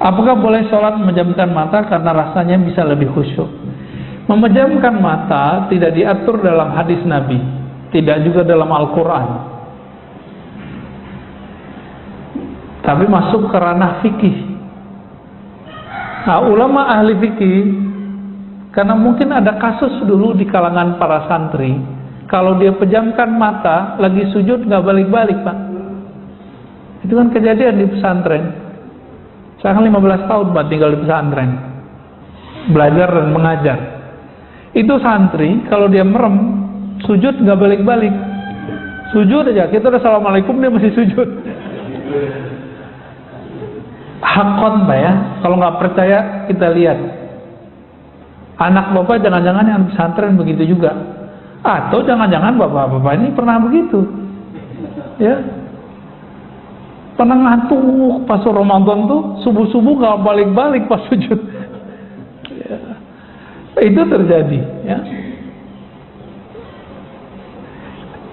Apakah boleh sholat memejamkan mata karena rasanya bisa lebih khusyuk? Memejamkan mata tidak diatur dalam hadis Nabi, tidak juga dalam Al-Quran, tapi masuk ke ranah fikih. Nah, ulama ahli fikih, karena mungkin ada kasus dulu di kalangan para santri, kalau dia pejamkan mata lagi sujud nggak balik-balik, Pak. Itu kan kejadian di pesantren. Saya kan 15 tahun Pak tinggal di pesantren, belajar dan mengajar. Itu santri kalau dia merem sujud nggak balik-balik, sujud aja. Kita udah assalamualaikum dia masih sujud. Hakon Pak ya. Kalau nggak percaya kita lihat. Anak bapak jangan-jangan yang pesantren begitu juga, atau jangan-jangan bapak-bapak ini pernah begitu, ya. Pernah ngantuk pas Ramadan tuh subuh-subuh nggak balik-balik pas sujud. Ya. Itu terjadi, ya.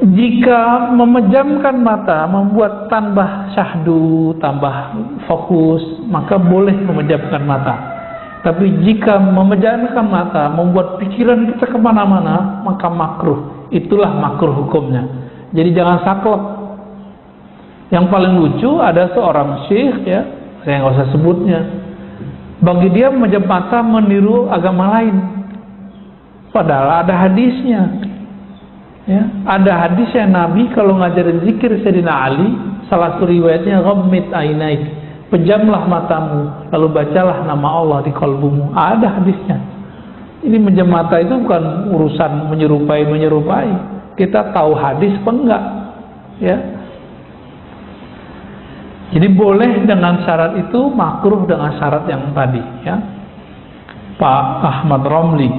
Jika memejamkan mata membuat tambah syahdu, tambah fokus, maka boleh memejamkan mata. Tapi jika memejamkan mata membuat pikiran kita kemana-mana, maka makruh. Itulah makruh hukumnya. Jadi jangan saklek. Yang paling lucu ada seorang syekh, ya, saya nggak usah sebutnya. Bagi dia memejam mata meniru agama lain. Padahal ada hadisnya. Ya, ada hadisnya Nabi kalau ngajarin zikir Sayyidina Ali, salah satu riwayatnya ghammid ainaik, pejamlah matamu lalu bacalah nama Allah di kalbumu. Ada hadisnya. Ini menjam mata itu bukan urusan menyerupai. Kita tahu hadis apa enggak, ya. Jadi boleh dengan syarat itu, makruh dengan syarat yang tadi, ya. Pak Ahmad Romli,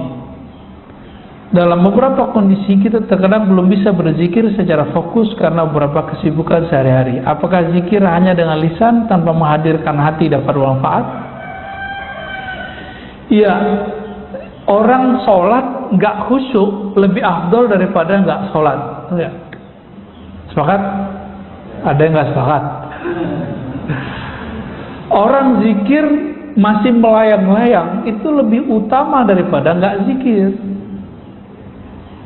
dalam beberapa kondisi kita terkadang belum bisa berzikir secara fokus karena beberapa kesibukan sehari-hari. Apakah zikir hanya dengan lisan tanpa menghadirkan hati dapat bermanfaat? Iya, orang sholat nggak khusyuk lebih afdol daripada nggak sholat. Ya. Sepakat? Ada yang nggak sepakat? Orang zikir masih melayang-layang itu lebih utama daripada nggak zikir.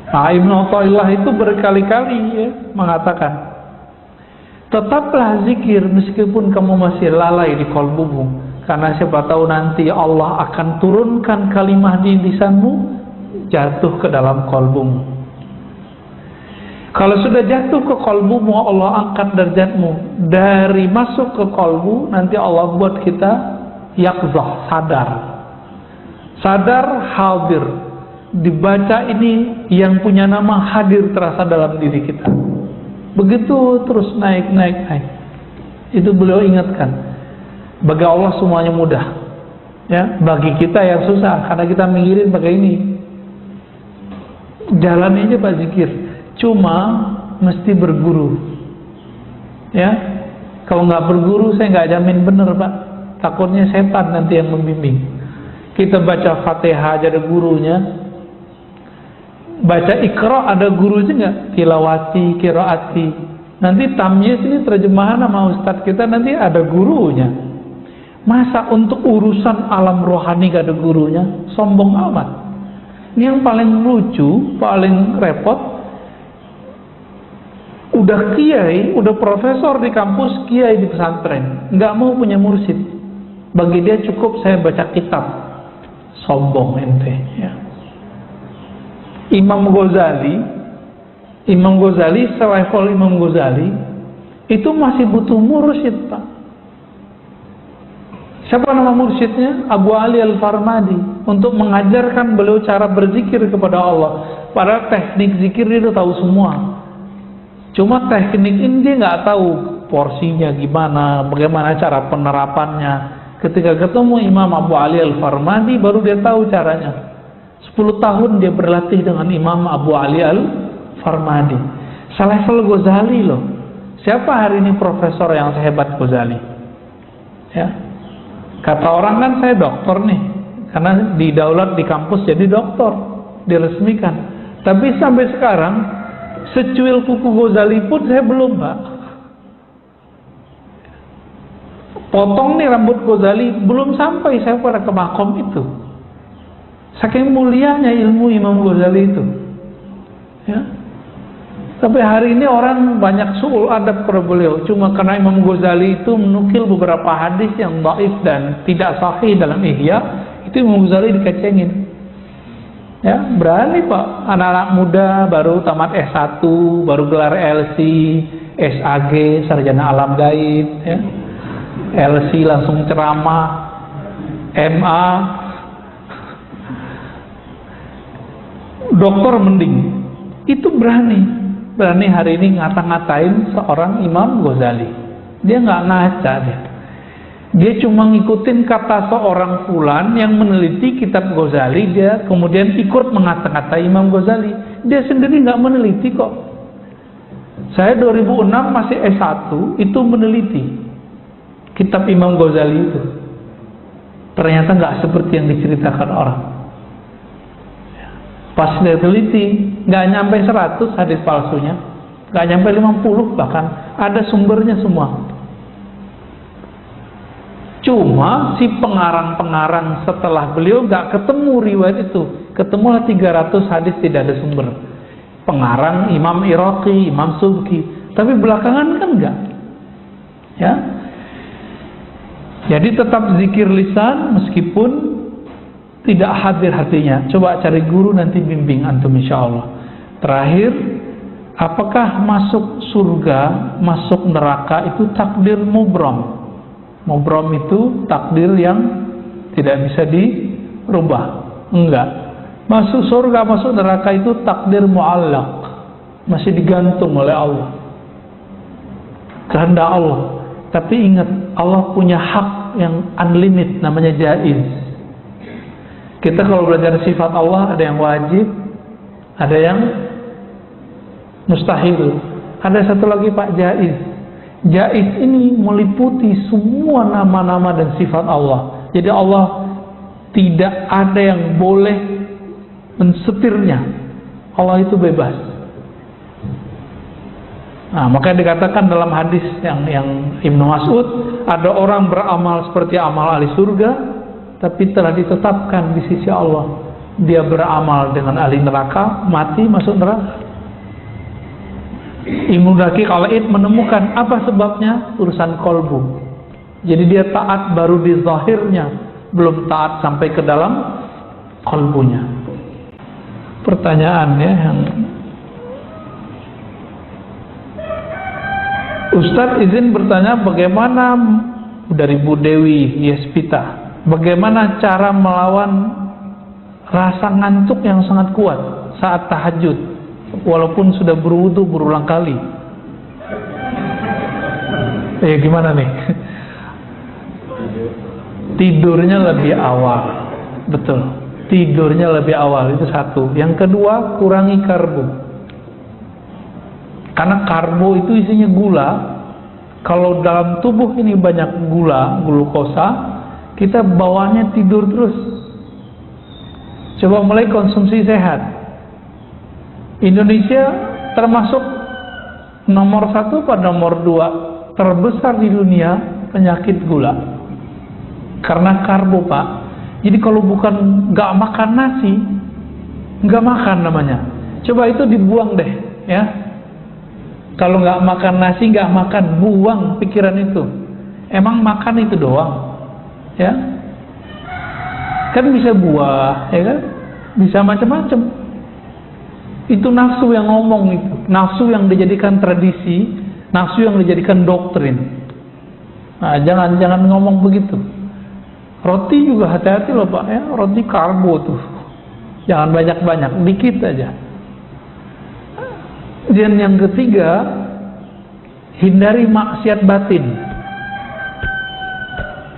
Nah, Ibnu Athaillah itu berkali-kali, ya, mengatakan, tetaplah zikir meskipun kamu masih lalai di qalbumu, karena siapa tahu nanti Allah akan turunkan kalimah di lisanmu jatuh ke dalam qalbumu. Kalau sudah jatuh ke qalbumu, Allah angkat derajatmu. Dari masuk ke qalbu, nanti Allah buat kita yaqzah, sadar hadir. Dibaca ini yang punya nama hadir terasa dalam diri kita. Begitu terus naik. Itu beliau ingatkan. Bagi Allah semuanya mudah, ya. Bagi kita yang susah karena kita mikirin pakai ini. Jalan aja Pak zikir. Cuma mesti berguru, ya. Kalau nggak berguru saya nggak jamin bener Pak. Takutnya setan nanti yang membimbing. Kita baca Fatihah aja ada gurunya. Baca Iqra ada gurunya nggak? Tilawati, qiraati. Nanti tamyiz ini terjemahan sama ustadz kita nanti ada gurunya. Masa untuk urusan alam rohani gak ada gurunya? Sombong amat. Ini yang paling lucu, paling repot. Udah kiai, udah profesor di kampus, kiai di pesantren, nggak mau punya mursyid. Bagi dia cukup saya baca kitab. Sombong ente, ya. Imam Ghazali selevel Imam Ghazali itu masih butuh mursyid Pak. Siapa nama mursyidnya? Abu Ali Al-Farmadi, untuk mengajarkan beliau cara berzikir kepada Allah. Padahal teknik zikir dia tahu semua. Cuma teknik ini dia nggak tahu porsinya gimana, bagaimana cara penerapannya. Ketika ketemu Imam Abu Ali Al-Farmadi baru dia tahu caranya. 10 tahun dia berlatih dengan Imam Abu Ali Al-Farmadi. Selevel Ghazali loh. Siapa hari ini profesor yang sehebat Ghazali? Ya. Kata orang kan saya doktor nih, karena didaulat di kampus jadi doktor, diresmikan. Tapi sampai sekarang secuil kuku Ghazali pun saya belum Pak. potong nih rambut Ghazali, belum sampai saya pada ke makom itu. Saking mulianya ilmu Imam Ghazali itu, ya. Sampai hari ini orang banyak su'ul adab kepada beliau, cuma karena Imam Ghazali itu menukil beberapa hadis yang dhaif dan tidak sahih dalam Ihya, itu Imam Ghazali dikecengin. Ya, berani Pak, anak-anak muda baru tamat S1, baru gelar LC, SAG, sarjana alam gaib, ya. LC langsung ceramah, MA, doktor mending. Itu berani hari ini ngata-ngatain seorang Imam Ghazali. Dia nggak ngaca dia cuma ngikutin kata seorang fulan yang meneliti kitab Ghazali, dia kemudian ikut mengata-ngatai Imam Ghazali. Dia sendiri nggak meneliti kok. Saya 2006 masih S1 itu meneliti kitab Imam Ghazali itu. Ternyata nggak seperti yang diceritakan orang. Pas dia teliti, nggak nyampe 100 hadis palsunya, nggak nyampe 50 bahkan, ada sumbernya semua. Cuma si pengarang-pengarang setelah beliau nggak ketemu riwayat itu, ketemulah 300 hadis tidak ada sumber. Pengarang Imam Iraqi, Imam Subki, tapi belakangan kan enggak. Ya. Jadi tetap zikir lisan meskipun tidak hadir hatinya. Coba cari guru nanti bimbing antum insyaallah. Terakhir, apakah masuk surga, masuk neraka itu takdir mubram? Mubram itu takdir yang tidak bisa dirubah. Enggak. Masuk surga, masuk neraka itu takdir mu'allaq, masih digantung oleh Allah, kehendak Allah. Tapi ingat, Allah punya hak yang unlimited, namanya jaiz. Kita kalau belajar sifat Allah, ada yang wajib, ada yang mustahil, ada satu lagi Pak, jaiz. Jaiz ini meliputi semua nama-nama dan sifat Allah. Jadi Allah tidak ada yang boleh mensetirnya. Allah itu bebas. Nah, makanya dikatakan dalam hadis yang Ibnu Mas'ud, ada orang beramal seperti amal ahli surga, tapi telah ditetapkan di sisi Allah dia beramal dengan ahli neraka, mati masuk neraka. Ibnu Daqiq Al-Id menemukan apa sebabnya, urusan kolbu. Jadi dia taat baru di zahirnya, belum taat sampai ke dalam kolbunya. Pertanyaan ya yang Ustadz izin bertanya, bagaimana dari Bu Dewi Yespita, bagaimana cara melawan rasa ngantuk yang sangat kuat saat tahajud walaupun sudah berwudu berulang kali? Gimana nih? Tidurnya lebih awal. Betul, tidurnya lebih awal, itu satu. Yang kedua, kurangi karbo. Karena karbo itu isinya gula. Kalau dalam tubuh ini banyak gula, glukosa, kita bawaannya tidur terus. Coba mulai konsumsi sehat. Indonesia termasuk nomor 1 pada nomor 2 terbesar di dunia penyakit gula. Karena karbo Pak. Jadi kalau bukan nggak makan nasi, nggak makan namanya. Coba itu dibuang deh, ya. Kalau nggak makan nasi, nggak makan, buang pikiran itu. Emang makan itu doang, ya? Kan bisa buah, ya kan? Bisa macam-macam. Itu nafsu yang ngomong itu, nafsu yang dijadikan tradisi, nafsu yang dijadikan doktrin. Nah, jangan ngomong begitu. Roti juga hati-hati loh Pak, ya. Roti karbo tuh, jangan banyak-banyak, dikit aja. Dan yang ketiga, hindari maksiat batin.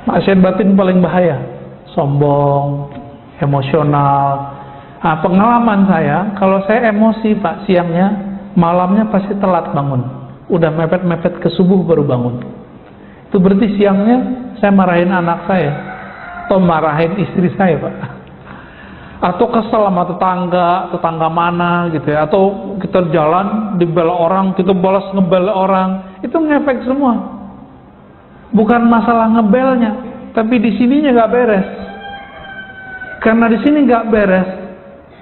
Maksiat batin paling bahaya. Sombong, emosional. Nah, pengalaman saya, kalau saya emosi Pak siangnya, malamnya pasti telat bangun. Udah mepet-mepet ke subuh baru bangun. Itu berarti siangnya saya marahin anak saya, atau marahin istri saya Pak. Atau kesel sama tetangga mana gitu ya, atau kita jalan dibela orang, kita balas ngebela orang, itu ngefek semua. Bukan masalah ngebelnya, tapi di sininya nggak beres. Karena di sini nggak beres,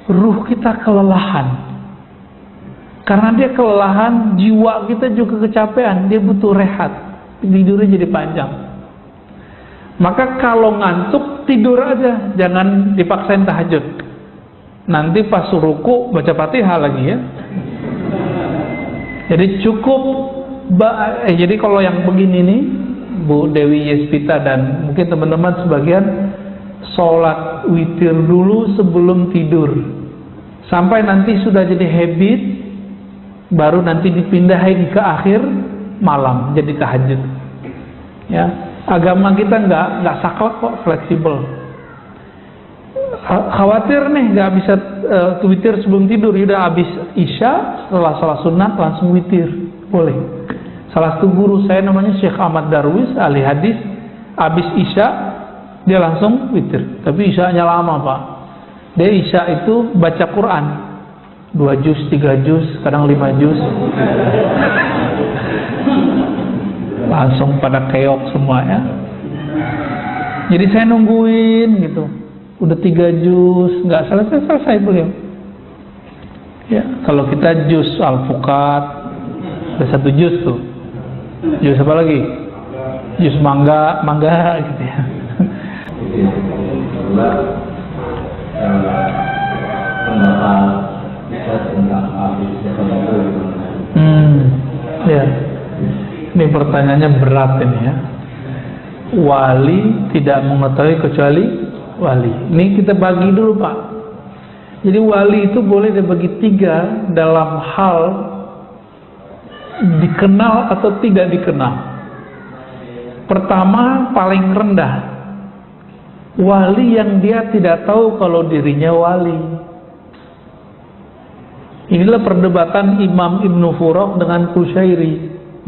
ruh kita kelelahan. Karena dia kelelahan, jiwa kita juga kecapean, dia butuh rehat, tidurnya jadi panjang. Maka kalau ngantuk, tidur aja, jangan dipaksain tahajud. Nanti pas ruku baca Fatihah lagi ya. Jadi cukup, jadi kalau yang begini nih, Bu Dewi Yespita dan mungkin teman-teman sebagian, sholat witir dulu sebelum tidur, sampai nanti sudah jadi habit, baru nanti dipindahin ke akhir malam jadi tahajud. Ya, agama kita nggak saklek kok, fleksibel. Khawatir nih nggak bisa witir sebelum tidur, udah habis isya setelah salat sunat langsung witir, boleh. Salah satu guru saya namanya Syekh Ahmad Darwis, ahli hadis, habis isya dia langsung witir. Tapi isyanya lama pak, dia isya itu baca Quran 2 juz, 3 juz, kadang 5 juz. Langsung pada keok semua ya. Jadi saya nungguin gitu, udah 3 juz nggak selesai beliau. Ya, kalau kita juz Al-Fuqat ada 1 juz tuh. Juz apa lagi? Juz mangga gitu ya. Ya. Ini pertanyaannya berat ini ya. Wali tidak mengetahui kecuali wali. Ini kita bagi dulu pak. Jadi wali itu boleh dibagi 3 dalam hal dikenal atau tidak dikenal. Pertama, paling rendah, wali yang dia tidak tahu kalau dirinya wali. Inilah perdebatan Imam Ibnu Furaq dengan Qushairi,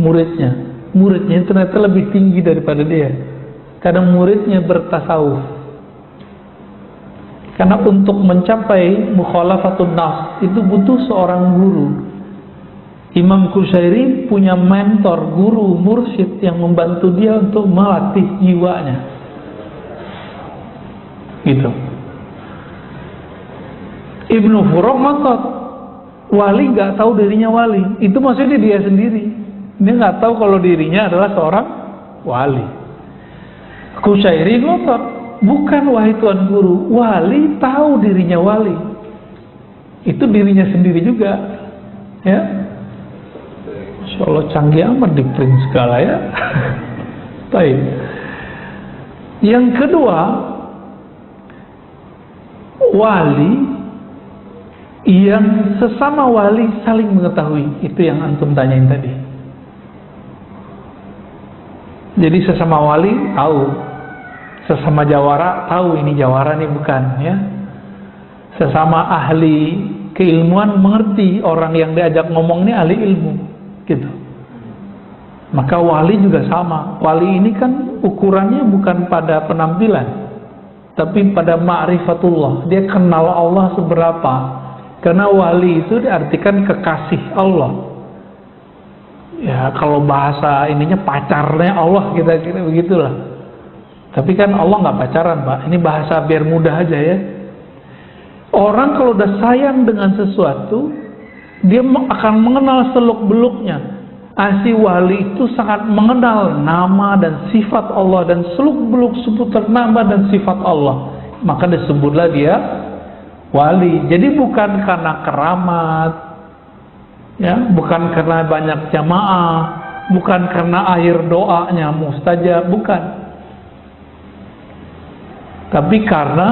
muridnya. Muridnya ternyata lebih tinggi daripada dia, karena muridnya bertasawuf. Karena untuk mencapai mukhalafatun nafs itu butuh seorang guru. Imam Qushairi punya mentor, guru, mursyid yang membantu dia untuk melatih jiwanya. Gitu. Ibnu Furaq ngotot, wali nggak tahu dirinya wali. Itu maksudnya dia sendiri. Dia nggak tahu kalau dirinya adalah seorang wali. Qushairi ngotot, bukan wahai Tuan Guru, wali tahu dirinya wali. Itu dirinya sendiri juga. Ya. Insya Allah canggih amat di print segala ya. Baik. Yang kedua, wali yang sesama wali saling mengetahui. Itu yang antum tanyain tadi. Jadi sesama wali tahu, sesama jawara tahu ini jawara nih bukan ya. Sesama ahli keilmuan mengerti orang yang diajak ngomong ini ahli ilmu. Gitu. Maka wali juga sama. Wali ini kan ukurannya bukan pada penampilan, tapi pada ma'rifatullah. Dia kenal Allah seberapa. Karena wali itu diartikan kekasih Allah. Ya, kalau bahasa ininya pacarnya Allah, kita kira begitulah. Tapi kan Allah nggak pacaran, Pak. Ini bahasa biar mudah aja ya. Orang kalau udah sayang dengan sesuatu, dia akan mengenal seluk-beluknya. Si wali itu sangat mengenal nama dan sifat Allah dan seluk-beluk seputar nama dan sifat Allah. Maka disebutlah dia wali. Jadi bukan karena keramat, ya, bukan karena banyak jamaah, bukan karena akhir doanya mustajab, bukan. Tapi karena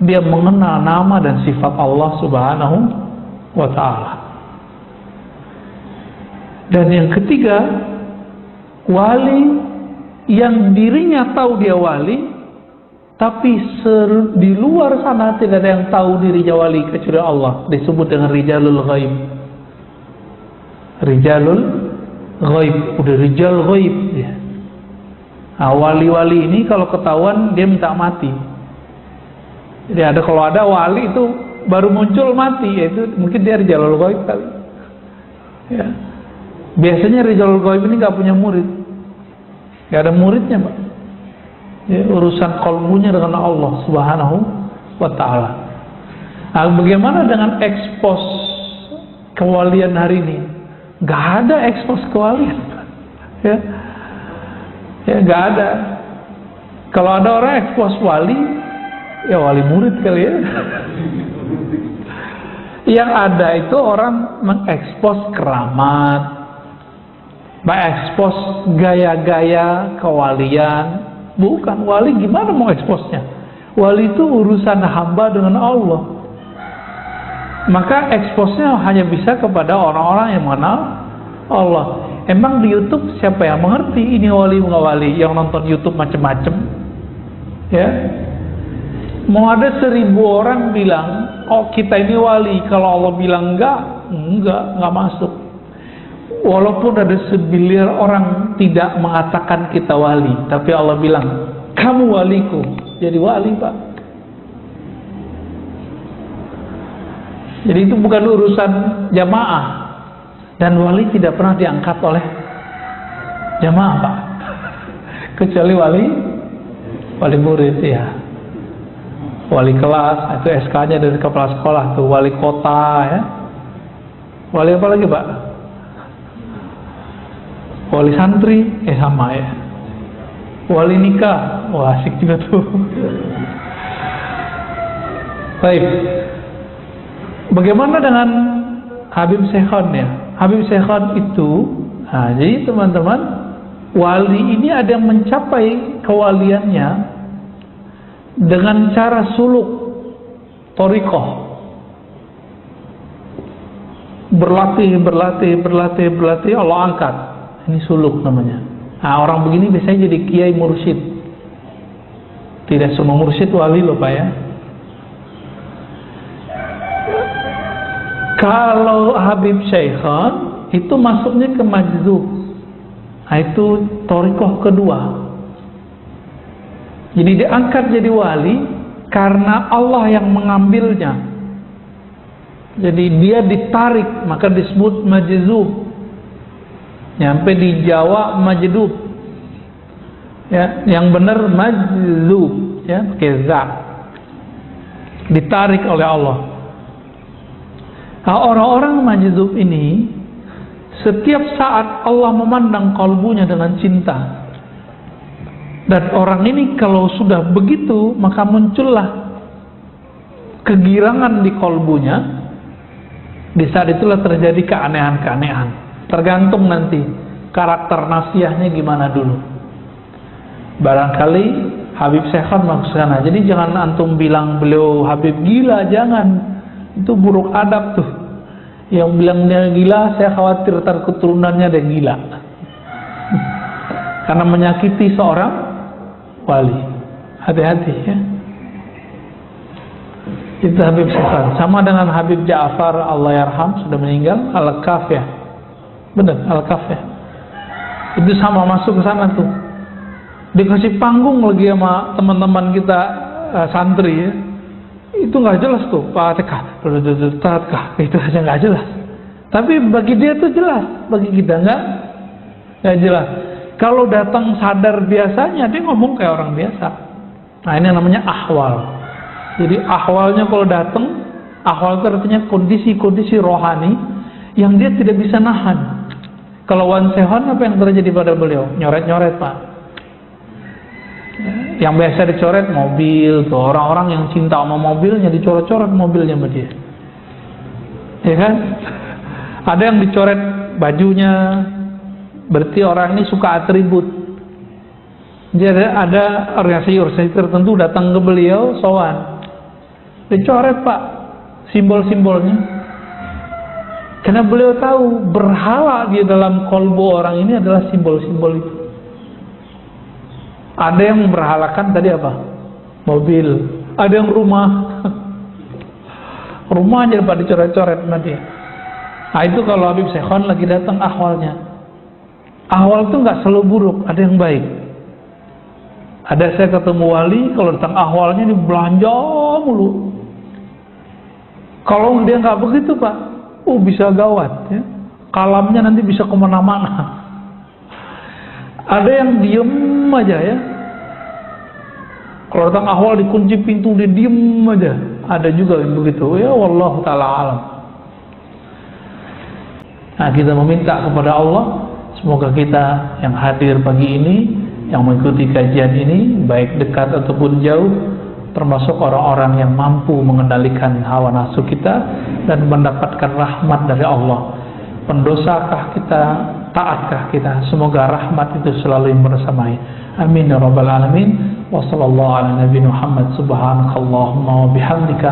dia mengenal nama dan sifat Allah Subhanahu wa ta'ala. Dan yang ketiga, wali yang dirinya tahu dia wali, tapi di luar sana tidak ada yang tahu dirinya wali kecuali Allah. Disebut dengan rijalul ghaib. Rijalul ghaib, udah rijal ghaib ya. Nah, wali-wali ini kalau ketahuan dia minta mati. Jadi kalau ada wali itu baru muncul mati, yaitu mungkin dia rijalul ghaib kali. Ya. Biasanya rijalul ghaib ini nggak punya murid. nggak ada muridnya, Pak. Ya, urusan kalbunya dengan Allah Subhanahu wa Ta'ala. Nah, bagaimana dengan ekspos kewalian hari ini? Nggak ada ekspos kewalian, ya, ya nggak ada. Kalau ada orang ekspos wali, ya wali murid kali ya. Yang ada itu orang mengekspos keramat, mengekspos gaya-gaya kewalian. Bukan, wali gimana mau eksposnya? Wali itu urusan hamba dengan Allah. Maka eksposnya hanya bisa kepada orang-orang yang mengenal Allah. Emang di YouTube siapa yang mengerti ini wali nggak wali? Yang nonton YouTube macam-macam, ya. Mau ada 1000 orang bilang, oh kita ini wali. Kalau Allah bilang enggak masuk. Walaupun ada 1 biliar orang tidak mengatakan kita wali, tapi Allah bilang, kamu waliku, jadi wali, Pak. Jadi itu bukan urusan jamaah. Dan wali tidak pernah diangkat oleh jamaah, Pak. Kecuali wali murid, ya. Wali kelas, itu SK-nya dari kepala sekolah tuh, wali kota, ya. Wali apa lagi, Pak? Wali santri, sama ya. Wali nikah, wah asik juga tuh. Baik. Bagaimana dengan Habib Syekhon ya? Habib Syekhon itu, nah, jadi teman-teman, wali ini ada yang mencapai kewaliannya dengan cara suluk, thariqah. Berlatih, Allah angkat. Ini suluk namanya. Nah, orang begini biasanya jadi kiai mursyid. Tidak semua mursyid wali loh, Pak ya. Kalau Habib Syekhon itu masuknya ke majzub. Nah, itu thariqah kedua. Jadi diangkat jadi wali karena Allah yang mengambilnya. Jadi dia ditarik, maka disebut majzub. Nyampe di Jawa majdub, ya, yang benar majzub, ya, pakai za, ditarik oleh Allah. Nah, orang-orang majzub ini setiap saat Allah memandang kalbunya dengan cinta, dan orang ini kalau sudah begitu maka muncullah kegirangan di kalbunya. Di saat itulah terjadi keanehan-keanehan. Tergantung nanti karakter nasiahnya gimana dulu. Barangkali Habib Syekhon masuk sana. Jadi jangan antum bilang beliau Habib gila, jangan. Itu buruk adab tuh. Yang bilang dia gila, saya khawatir ntar keturunannya ada gila. Karena menyakiti seorang wali. Hati-hati ya. Itu Habib Syekhon. Sama dengan Habib Ja'far Allahyarham, sudah meninggal, Al-Kaf ya. Benar, Al-Kaf ya. Itu sama masuk ke sana tuh. Dikasih panggung lagi sama teman-teman kita santri ya. Itu nggak jelas tuh, Fatihah, itu aja nggak jelas. Tapi bagi dia tuh jelas, bagi kita nggak jelas. Kalau datang sadar biasanya dia ngomong kayak orang biasa. Nah, ini namanya ahwal. Jadi ahwalnya kalau datang, ahwal itu artinya kondisi-kondisi rohani yang dia tidak bisa nahan. Kalau Wan Sehon apa yang terjadi pada beliau? Nyoret-nyoret, Pak. Yang biasa dicoret mobil, tuh orang-orang yang cinta sama mobilnya dicoret-coret mobilnya sama dia. Ya kan? Ada yang dicoret bajunya, berarti orang ini suka atribut. Jadi ada organisasi tertentu datang ke beliau, sowan. Dicoret, Pak, simbol-simbolnya. Karena beliau tahu berhala di dalam kolbu orang ini adalah simbol-simbol itu. Ada yang berhalakan tadi apa? Mobil. Ada yang rumah. Rumahnya pada dicoret-coret sama dia. Nah, itu kalau Habib Syekhon lagi datang ahwalnya. Ahwal itu nggak selalu buruk, ada yang baik. Ada saya ketemu wali, kalau datang ahwalnya ini belanja mulu. Kalau dia nggak begitu, Pak, bisa gawat ya. Kalamnya nanti bisa kemana-mana. Ada yang diem aja ya. Kalau datang ahwal dikunci pintu dia diem aja. Ada juga yang begitu. Ya wallahu taala alam. Nah, kita meminta kepada Allah, semoga kita yang hadir pagi ini, yang mengikuti kajian ini, baik dekat ataupun jauh, termasuk orang-orang yang mampu mengendalikan hawa nafsu kita dan mendapatkan rahmat dari Allah. Pendosakah kita, taatkah kita, semoga rahmat itu selalu bersamai. Amin ya rabbal alamin. Wa sallallahu ala nabiyina Muhammad, subhanakallahumma wa bihamdika,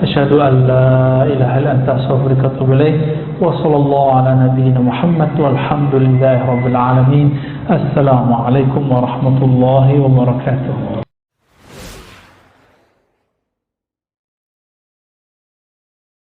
asyhadu an la ilaha illa anta, astaghfiruka wa atubu ilaik. Wa sallallahu ala nabiyina Muhammad walhamdulillahi rabbil alamin. Assalamu alaikum warahmatullahi wabarakatuh.